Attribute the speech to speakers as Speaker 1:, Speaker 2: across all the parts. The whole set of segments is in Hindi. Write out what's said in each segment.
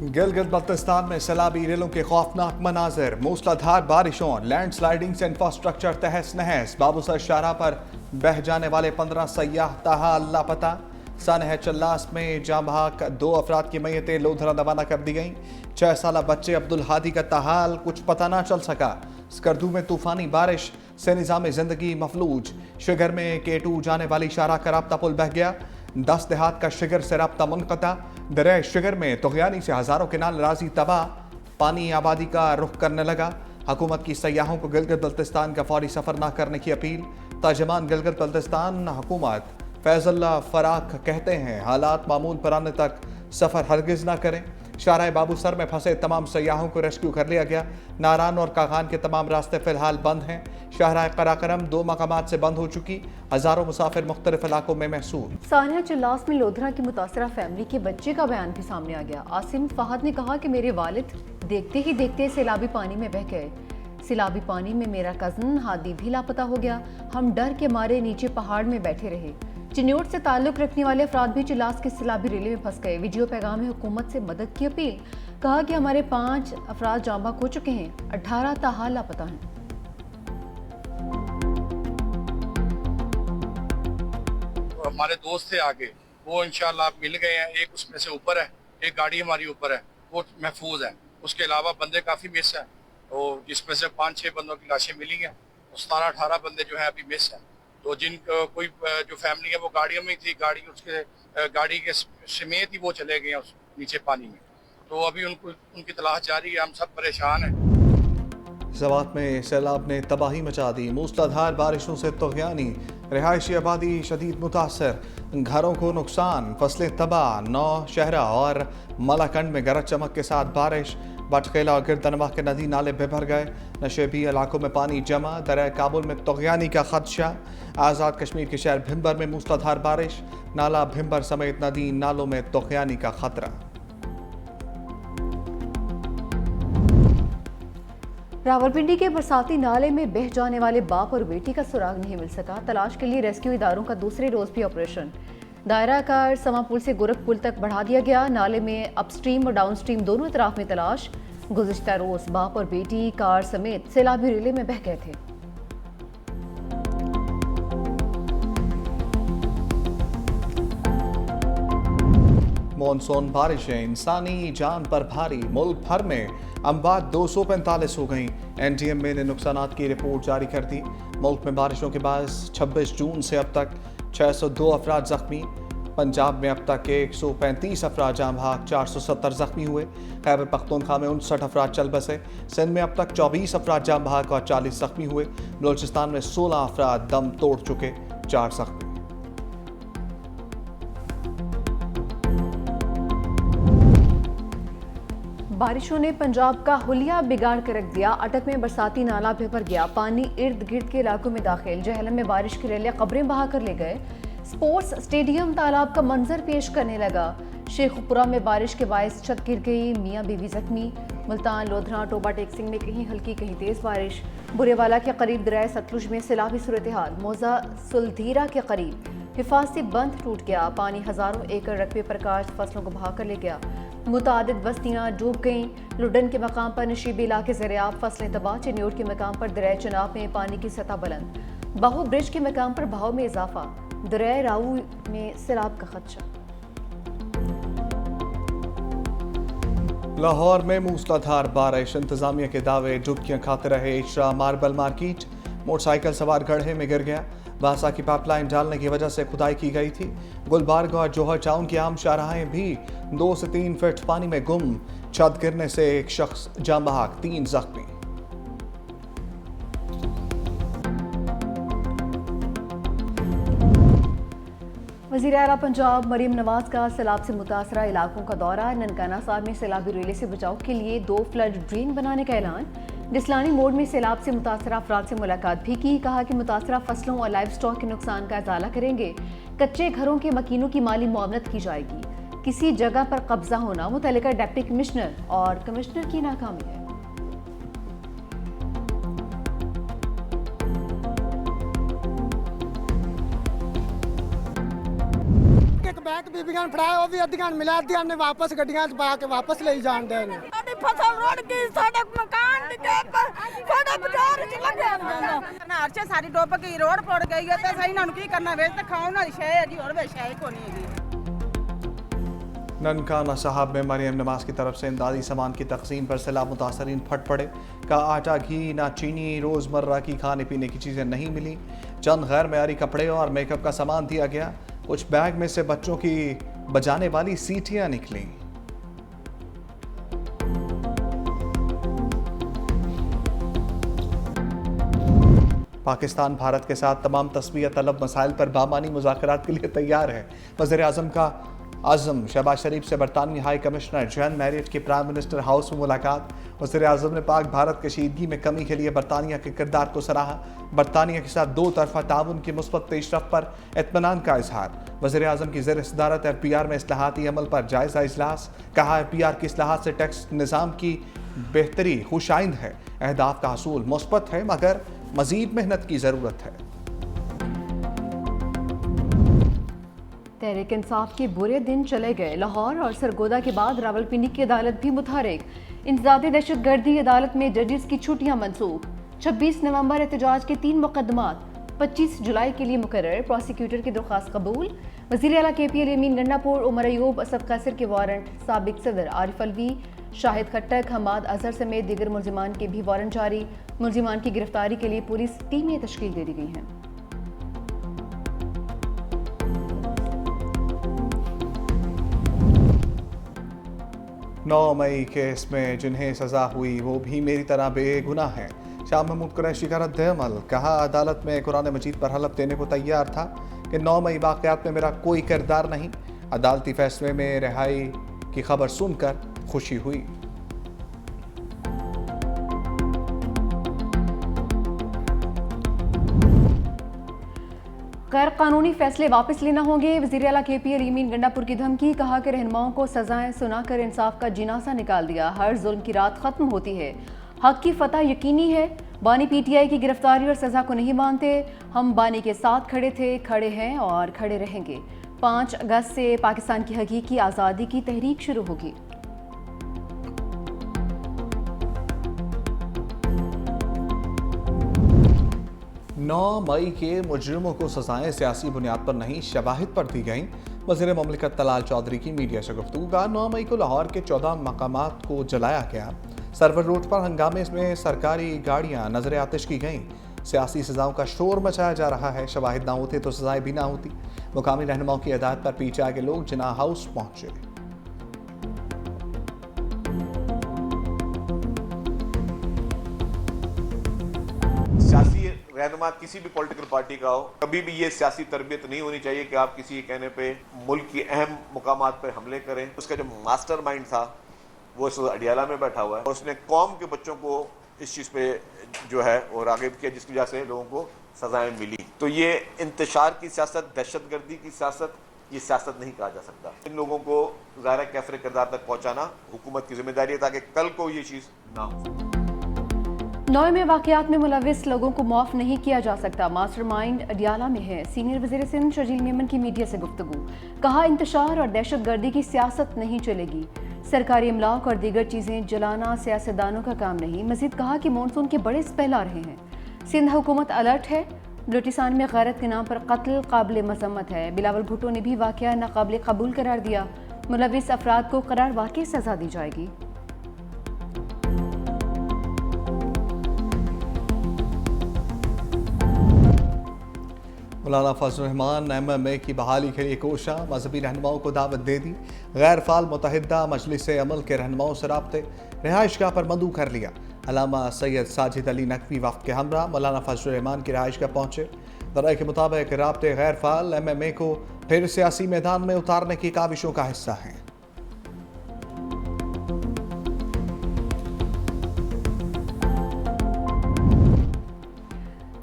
Speaker 1: गिलगित बल्तिस्तान में सैलाबी रेलों के खौफनाक मनाजिर, मूसलाधार बारिशों, लैंड स्लाइडिंग से इंफ्रास्ट्रक्चर तहस नहस। बाबूसर शाहराह पर बह जाने वाले 15 सयाह ताहाल लापता। सानह चल्लास में जाँ बहक 2 अफराद की मैयतें लोधरा रवाना कर दी गईं। 6 साल बच्चे अब्दुल हादी का ताहाल कुछ पता ना चल सका। स्कर्दू में तूफानी बारिश से निज़ाम जिंदगी मफलूज। शिगर में K2 जाने वाली शाहराह का राब्ता पुल बह गया। 10 देहात का शिगर से राब्ता मुनक़ता। दरिया शिगर में तुग़यानी से हज़ारों किनाल राजी तबाह। पानी आबादी का रुख करने लगा। हुकूमत की सयाहों को गिलगित बल्तिस्तान का फौरी सफ़र न करने की अपील। तर्जमान गिलगित बल्तिस्तान हुकूमत फैज़ुल्लाह फराख कहते हैं हालात मामूल पर आने तक सफ़र हरगिज़ ना करें। शाहराह बाबूसर में फंसे तमाम सयाहों को रेस्क्यू कर लिया गया। नारान और कागान के तमाम रास्ते फ़िलहाल बंद हैं। शाहराह कराकरम 2 मकामात से बंद हो चुकी। हज़ारों मुसाफिर मुख्तलिफ इलाकों में महसूर।
Speaker 2: सानिया चिल्लास में लोधरा की मुतासरा फैमिली के बच्चे का बयान भी सामने आ गया। आसिम फहद ने कहा कि मेरे वालिद देखते ही देखते सैलाबी पानी में बह गए। सैलाबी पानी में मेरा कज़न हादी भी लापता हो गया। हम डर के मारे नीचे पहाड़ में बैठे रहे। चिन्योट से ताल्लुक रखने वाले अफराद भी चिल्लास के सैलाबी रेले में फंस गए। वीडियो पैगाम में हुकूमत से मदद की अपील। कहा कि हमारे 5 अफराद जाँ बहक हो चुके हैं, 18 ताहाल लापता हैं।
Speaker 3: हमारे दोस्त थे आगे, वो इंशाल्लाह मिल गए हैं। एक उसमें से ऊपर है, एक गाड़ी हमारी ऊपर है, वो महफूज है। उसके अलावा बंदे काफ़ी मिस हैं, तो जिसमें से 5-6 बंदों की लाशें मिली हैं। 17-18 बंदे जो हैं अभी मिस हैं। तो जिन कोई जो फैमिली है वो गाड़ियों में थी, गाड़ी के समेत ही वो चले गए हैं उस नीचे पानी में। तो अभी उनकी तलाश जारी है। हम सब परेशान हैं।
Speaker 1: ज़वात में सैलाब ने तबाही मचा दी। मूसलाधार बारिशों से तुग़यानी, रिहायशी आबादी शदीद मुतासर, घरों को नुकसान, फसलें तबाह। 9 शहरा और मलाकंड में गरज चमक के साथ बारिश। बटखेला और गिरदनवा के नदी नाले बेभर गए। नशेबी इलाकों में पानी जमा। दरिया काबुल में तुग़यानी का खदशा। आज़ाद कश्मीर के शहर भिम्बर में मूसलाधार बारिश। नाला भिम्बर समेत नदी नालों में तुग़यानी का खतरा।
Speaker 2: रावलपिंडी के बरसाती नाले में बह जाने वाले बाप और बेटी का सुराग नहीं मिल सका। तलाश के लिए रेस्क्यू इदारों का दूसरे रोज भी ऑपरेशन। दायरा कार समा पुल से गोरख पुल तक बढ़ा दिया गया। नाले में अपस्ट्रीम और डाउनस्ट्रीम दोनों तरफ में तलाश। गुज़िश्ता रोज बाप और बेटी कार समेत सैलाबी रेले में बह गए थे।
Speaker 1: मॉनसून बारिशें इंसानी जान पर भारी। मुल्क भर में अमवात 245 हो गई। NDMA ने नुकसानात की रिपोर्ट जारी कर दी। मुल्क में बारिशों के बाद 26 जून से अब तक 602 अफराद जख्मी। पंजाब में अब तक 135 अफराद जाँ बहक, 470 जख्मी हुए। खैबर पख्तूनख्वा में 59 अफराद चल बसे। सिंध में अब तक 24 अफराद जाँ बहक और 40 जख्मी हुए। बलोचिस्तान में 16 अफराद दम तोड़ चुके, 4 जख्मी।
Speaker 2: बारिशों ने पंजाब का हुलिया बिगाड़ कर रख दिया। अटक में बरसाती नाला भर गया। पानी इर्द गिर्द के इलाकों में दाखिल। जहलम में बारिश के रेले कब्रें बहा कर ले गए। स्पोर्ट्स स्टेडियम तालाब का मंजर पेश करने लगा। शेखपुरा में बारिश के बायस छत गिर गई, मियाँ बीवी जख्मी। मुल्तान, लोधरा, टोबा टेकसिंग में कहीं हल्की कहीं तेज बारिश। बुरेवाला के करीब दरिया सतलुज में सैलाबी सूरत हाल। मौजा सुलधीरा के करीब हिफाजती बंद टूट गया। पानी हजारों एकड़ रकबे पर काश्त फसलों को बहा कर ले गया। मुतादिद बस्तियां डूब गईं। लुडन के मकाम पर नशीबी इलाके ज़रियाब, फसलें तबाह। चिन्योट के मकाम पर दरिया चनाब में पानी की सतह बुलंद। बाहू ब्रिज के मकाम पर बहाव में इजाफा। दरिया राऊ में सैलाब का खदशा।
Speaker 1: लाहौर में मूसलाधार बारिश। इंतजामिया के दावे डुबकियां खाते रहे। Ishra marble market. मोटरसाइकिल सवार गड्ढे में गिर गया। बासा की पाइपलाइन डालने की वजह से खुदाई की गई थी। गुलबर्ग और जोहर टाउन की आम शाहराहें भी 2 से 3 फीट पानी में गुम। छत गिरने से एक शख्स जाँ बहक, 3 जख्मी।
Speaker 2: वज़ीर आला पंजाब मरीम नवाज का सैलाब से मुतासरा इलाकों का दौरा। ननकाना साहब में सैलाबी रेले से बचाव के लिए 2 फ्लड ड्रेन बनाने का ऐलान। डिसलानी मोड़ में सैलाब से मुतासरा अफराद से मुलाकात भी की। कहा कि मुतासरा फसलों और लाइव स्टॉक के नुकसान का इजाला करेंगे। कच्चे घरों के मकीनों की माली मुआवनत की जाएगी। किसी जगह पर कब्जा होना मुतल्लिका डिप्टी कमिश्नर और कमिश्नर की नाकामी है।
Speaker 4: बैग बीबियां फड़ाए वो भी अद्धियां मिला अद्धियां ने वापस गड्डियां च पा के वापस ले जान दे ने
Speaker 5: साडी फसल रोड गई साडा मकान डिगे पर साडा बाजार च लगे ना हर सारी डुब गई रोड पड़ गई है ते सही ना की करना वे ते खाओ ना शे है जी और वे शे को नहीं है
Speaker 1: ननकाना साहब में मरियम नमाज की तरफ से इमदादी सामान की तकसीम पर सैलाब मुतासरीन फट पड़े। का आटा घी ना चीनी रोज़मर्रा की खाने पीने की चीज़ें नहीं मिली। चंद गैर मयारी कपड़े और मेकअप का सामान दिया गया। कुछ बैग में से बच्चों की बजाने वाली सीटियां निकली। पाकिस्तान भारत के साथ तमाम तस्वीर तलब मसाइल पर बामानी मुज़ाकरात के लिए तैयार है। वज़ीर आज़म का आज़म शहबाज शरीफ से बरतानवी हाई कमिश्नर जॉन मैरियट की प्राइम मिनिस्टर हाउस में मुलाकात। वज़ीर आज़म ने पाक भारत कशीदगी में कमी के लिए बरतानिया के किरदार को सराहा। बरतानिया के साथ दो तरफा ताउन की मुस्बत पेशरफ पर इत्मीनान का इजहार। वज़ीर आज़म की ज़ेर सदारत FPR में इस्लाहाती अमल पर जायज़ा इजलास। कहा FPR की इस्लाहात से टैक्स निज़ाम की बेहतरी खुशाइंद है। अहदाफ का हसूल मुस्बत है मगर मज़ीद मेहनत की ज़रूरत है।
Speaker 2: तहरीक इंसाफ के बुरे दिन चले गए। लाहौर और सरगोदा के बाद रावलपिंडी की अदालत भी मुतहरिक। इंसदादी दहशतगर्दी अदालत में जजेस की छुट्टियां मनसूख। 26 नवंबर एहतजाज के 3 मुकदमात 25 जुलाई के लिए मुकर्रर। प्रोसिक्यूटर की दरख्वास्त कबूल। वज़ीर आला KPL अमीन गंडापुर, उमर अयूब, असद कैसर के वारंट। साबिक सदर आरिफ अलवी, शाहिद खट्टक, हमाद अजहर समेत दीगर मुलजिमान के भी वारंट जारी। मुलजिमान की गिरफ्तारी के लिए पुलिस टीमें तश्कील दे दी गई हैं।
Speaker 1: 9 मई केस में जिन्हें सजा हुई वो भी मेरी तरह बेगुनाह हैं। शाह महमूद कुरैशी का रद्द अमल। कहा अदालत में कुरान मजीद पर हलफ देने को तैयार था कि 9 मई वाक़यात में मेरा कोई किरदार नहीं। अदालती फैसले में रिहाई की खबर सुनकर खुशी हुई।
Speaker 2: गैर कानूनी फैसले वापस लेना होंगे। वज़ीर आला KPL अमीन गंडापुर की धमकी। कहा कि रहनुमाओं को सजाएं सुनाकर इंसाफ का जिनासा निकाल दिया। हर जुल्म की रात खत्म होती है। हक की फतह यकीनी है। बानी PTI की गिरफ्तारी और सजा को नहीं मानते। हम बानी के साथ खड़े थे, खड़े हैं और खड़े रहेंगे। 5 अगस्त से पाकिस्तान की हकीकी आज़ादी की तहरीक शुरू होगी।
Speaker 1: नौ मई के मुजरिमों को सजाएं सियासी बुनियाद पर नहीं शवाहिद पर दी गईं। वज़ीर ममलिकत तलाल चौधरी की मीडिया से गुफ्तगू। का 9 मई को लाहौर के 14 मकामात को जलाया गया। सरवर रोड पर हंगामे में सरकारी गाड़ियां नजर आतिश की गईं। सियासी सजाओं का शोर मचाया जा रहा है। शवाहिद ना होते तो सजाएं भी ना होती। मुकामी रहनुमाओं की हिदायत पर PTI के लोग जिन्ना हाउस पहुंचे।
Speaker 6: सियासी रहनुमा किसी भी पॉलिटिकल पार्टी का हो, कभी भी ये सियासी तरबियत नहीं होनी चाहिए कि आप किसी के कहने पे मुल्क की अहम मुकामात पर हमले करें। उसका जो मास्टरमाइंड था वो इस अडियाला में बैठा हुआ है और उसने कौम के बच्चों को इस चीज़ पे जो है वो रागिब किया, जिसकी वजह से लोगों को सजाएं मिली। तो ये इंतशार की सियासत, दहशतगर्दी की सियासत, ये सियासत नहीं कहा जा सकता। इन लोगों को ज़ाहिर कैफरे किरदार तक पहुँचाना हुकूमत की जिम्मेदारी है ताकि कल को ये चीज़ ना हो।
Speaker 2: 9 में वाक़यात में मुलविस लोगों को माफ़ नहीं किया जा सकता। मास्टरमाइंड अडियाला में है। सीनियर वज़ीर सिंध शर्जील मेमन की मीडिया से गुफ्तगू। कहा इंतशार और दहशतगर्दी की सियासत नहीं चलेगी। सरकारी अमलाक और दीगर चीज़ें जलाना सियासतदानों का काम नहीं। मज़ीद कहा कि मानसून के बड़े स्पेल आ रहे हैं। सिंध हुकूमत अलर्ट है। बलूचिस्तान में गैरत के नाम पर कत्ल काबिल मज़म्मत है। बिलावल भुट्टो ने भी वाक़या नाकाबिल कबूल करार दिया। मुलविस अफराद को करार वाक़ई सज़ा दी जाएगी।
Speaker 1: मौलाना फजल रहमान MMA की बहाली के लिए कोशा। मजहबी रहनुमाओं को दावत दे दी। गैर फाल मुतहिदा मजलिस अमल के रहनुमाओं से राब्ते। रिहाइशगाह पर मदऊ कर लिया। अल्लामा सैयद साजिद अली नकवी वफ़द के हमरा मौलाना फजल रहमान की रिहाइशगाह पहुँचे। दराए के मुताबिक राब्ते गैर फाल MMA को फिर सियासी मैदान में उतारने की काविशों का हिस्सा हैं।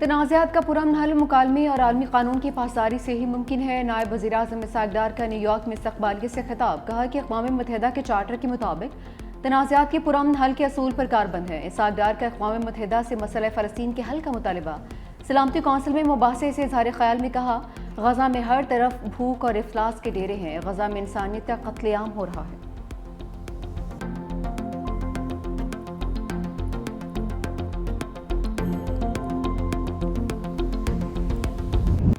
Speaker 2: तनाज़ात का पुरअमन हल मुकालमे और आलमी कानून की पासदारी से ही मुमकिन है। नायब वज़ीर आज़म इसहाक़ डार का न्यूयॉर्क में इस्तक़बालिया से खिताब। कहा कि अक़वाम मुत्तहिदा के चार्टर के मुताबिक तनाज़ात के पुरअमन हल के असूल पर कारबंद है। इसहाक़ डार का अक़वाम मुत्तहिदा से मसला फ़लस्तीन के हल का मुतालबा। सलामती कौंसिल में मुबासे से इज़हार ख़याल में कहा गजा में हर तरफ भूख और इफलास के डेरे हैं। गजा में इंसानियत का कत्लेआम हो रहा है।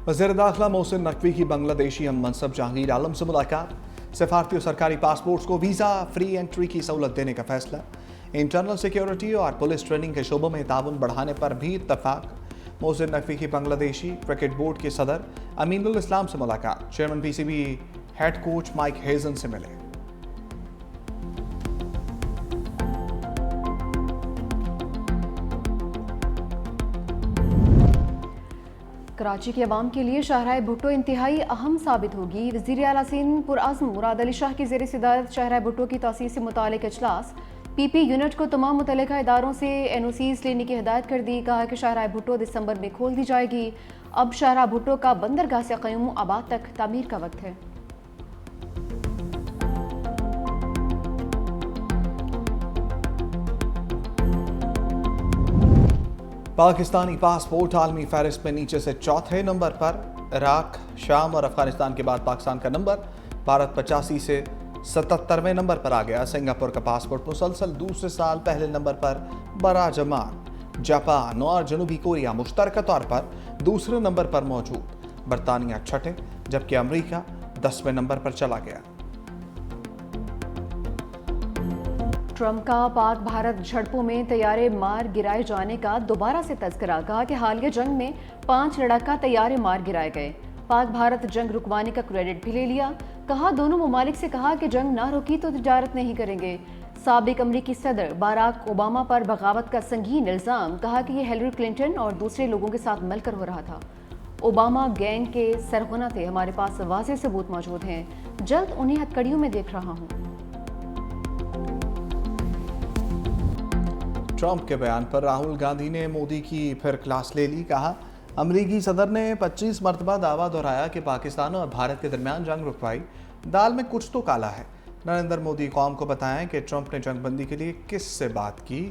Speaker 1: वज़ीर दाखिला मोहसिन नकवी की बांग्लादेशी हम मनसब जहांगीर आलम से मुलाकात। सफारती और सरकारी पासपोर्ट्स को वीज़ा फ्री एंट्री की सहूलत देने का फैसला। इंटरनल सिक्योरिटी और पुलिस ट्रेनिंग के शोबों में ताउन बढ़ाने पर भी इत्तफाक। मोहसिन नकवी की बांग्लादेशी क्रिकेट बोर्ड के सदर अमीनुल इस्लाम से मुलाकात। Chairman PCB head coach Mike Hesson से मिले।
Speaker 2: कराची के अवाम के लिए शाहराह भुट्टो इंतहाई अहम साबित होगी। वज़ीर आला सिंध पुरअज़्म मुराद अली शाह की ज़ेर सदारत शाहराह भुट्टो की तसीस से मुतालिक इजलास। पीपी यूनिट को तमाम मुतल्लिका इदारों से NOCs लेने की हिदायत कर दी। कहा कि शाहराह भुट्टो दिसंबर में खोल दी जाएगी। अब शाहराह भुट्टो का बंदरगाह से क़य्यूम आबाद तक तामीर का वक्त है।
Speaker 1: पाकिस्तानी पासपोर्ट आलमी फहरिस्त में नीचे से चौथे नंबर पर। इराक, शाम और अफगानिस्तान के बाद पाकिस्तान का नंबर। भारत 85 से 77वें नंबर पर आ गया। सिंगापुर का पासपोर्ट मुसलसल दूसरे साल पहले नंबर पर बराजमान। जापान और जनूबी कोरिया मुश्तरका तौर पर दूसरे नंबर पर मौजूद। बरतानिया छठे जबकि अमरीका 10वें नंबर पर चला गया।
Speaker 2: ट्रंप का पाक भारत झड़पों में तैयारे मार गिराए जाने का दोबारा से तज़किरा। कहा कि हालिया जंग में 5 लड़ाका तैयारे मार गिराए गए। पाक भारत जंग रुकवाने का क्रेडिट भी ले लिया। कहा दोनों ममालिक से कहा कि जंग ना रुकी तो तिजारत नहीं करेंगे। साबिक अमरीकी सदर बाराक ओबामा पर बगावत का संगीन इल्ज़ाम। कहा कि यह हिलरी क्लिंटन और दूसरे लोगों के साथ मिलकर हो रहा था। ओबामा गैंग के सरगना थे। हमारे पास वाज़ेह सबूत मौजूद हैं। जल्द उन्हें हथकड़ियों में देख रहा हूँ।
Speaker 1: ट्रंप के बयान पर राहुल गांधी ने मोदी की फिर क्लास ले ली। कहा अमरीकी सदर ने 25 मरतबा दावा दोहराया कि पाकिस्तान और भारत के दरमियान जंग रुकवाई। दाल में कुछ तो काला है। नरेंद्र मोदी कौम को बताएं कि ट्रंप ने जंगबंदी के लिए किससे बात की।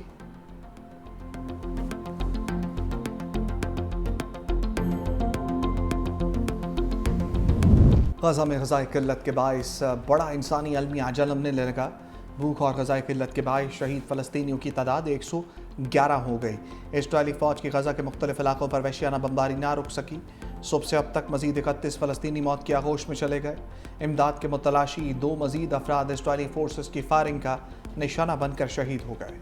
Speaker 1: गजा में ग़ज़ाई किल्लत के बाइस बड़ा इंसानी अलमी अजल हमने लगा। भूख और ग़ज़ाई किल्लत के बाइस शहीद फ़लस्तीनियों की तादाद 111 हो गई। इजरायली फ़ौज की गजा के मुख्तलिफ इलाकों पर वहशियाना बमबारी ना रुक सकी। सुबह से अब तक मजीद 31 फ़लस्तीनी मौत की आगोश में चले गए। इमदाद के मुतलाशी 2 मजीद अफराद इजरायली फोर्सेस की फायरिंग का निशाना बनकर शहीद हो गए।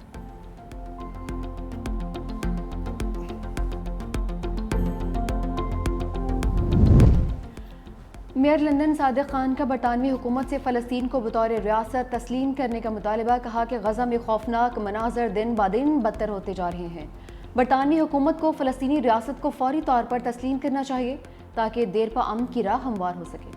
Speaker 2: मेयर लंदन सादिक खान का बरतानवी हुकूमत से फ़लस्तीन को बतौर रियासत तस्लीम करने का मुतालबा। कहा कि गजा में खौफनाक मनाजर दिन ब दिन बदतर होते जा रहे हैं। बरतानवी हुकूमत को फ़लस्तीनी रियासत को फौरी तौर पर तस्लीम करना चाहिए ताकि देर पा अमन की राह हमवार हो सके।